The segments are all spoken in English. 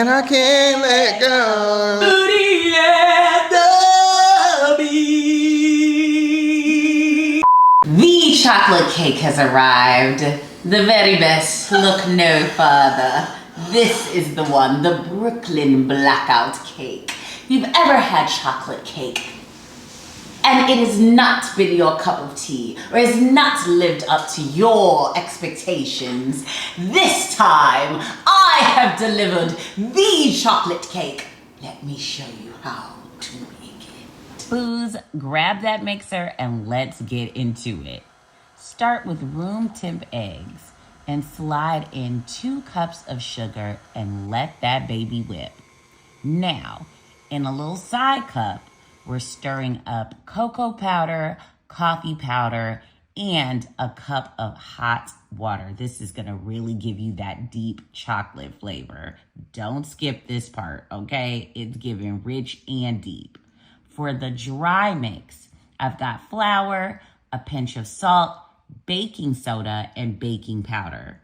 and I can't let go. Booty at the beach. The chocolate cake has arrived. The very best. Look no further. This is the one, the Brooklyn Blackout Cake. If you've ever had chocolate cake and it has not been your cup of tea or has not lived up to your expectations, this time I have delivered the chocolate cake. Let me show you how to make it. Booze, grab that mixer and let's get into it. Start with room temp eggs and slide in 2 cups of sugar and let that baby whip. Now, in a little side cup, we're stirring up cocoa powder, coffee powder, and a cup of hot water. This is gonna really give you that deep chocolate flavor. Don't skip this part, okay? It's giving rich and deep. For the dry mix, I've got flour, a pinch of salt, baking soda, and baking powder.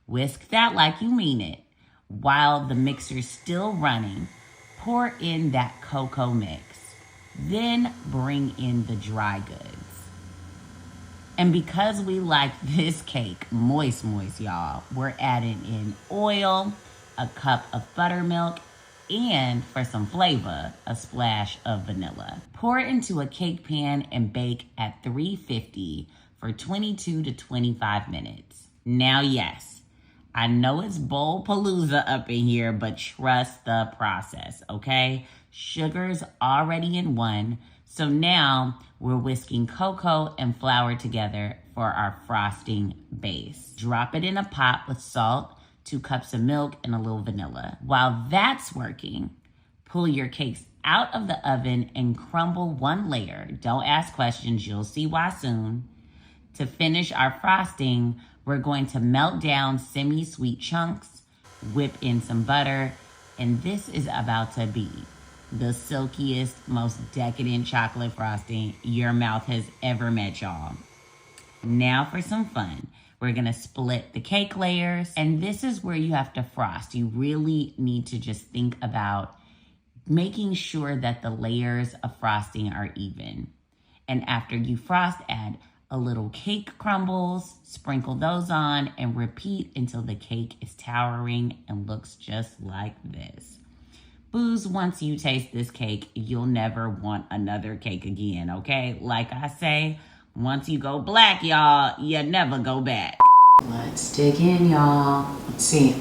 Whisk that like you mean it. While the mixer's still running, pour in that cocoa mix. Then bring in the dry goods. And because we like this cake moist, y'all, we're adding in oil, a cup of buttermilk, and for some flavor, a splash of vanilla. Pour it into a cake pan and bake at 350 for 22 to 25 minutes. Now, yes, I know it's bowl palooza up in here, but trust the process, okay? Sugar's already in one, so now we're whisking cocoa and flour together for our frosting base. Drop it in a pot with salt, 2 cups of milk, and a little vanilla. While that's working, pull your cakes out of the oven and crumble 1 layer. Don't ask questions, you'll see why soon. To finish our frosting, we're going to melt down semi-sweet chunks, whip in some butter, and this is about to be the silkiest, most decadent chocolate frosting your mouth has ever met, y'all. Now for some fun. We're gonna split the cake layers, and this is where you have to frost. You really need to just think about making sure that the layers of frosting are even. And after you frost, add a little cake crumbles, sprinkle those on, and repeat until the cake is towering and looks just like this. Booze, once you taste this cake, you'll never want another cake again, okay? Like I say, once you go black, y'all, you never go back. Let's dig in, y'all. Let's see.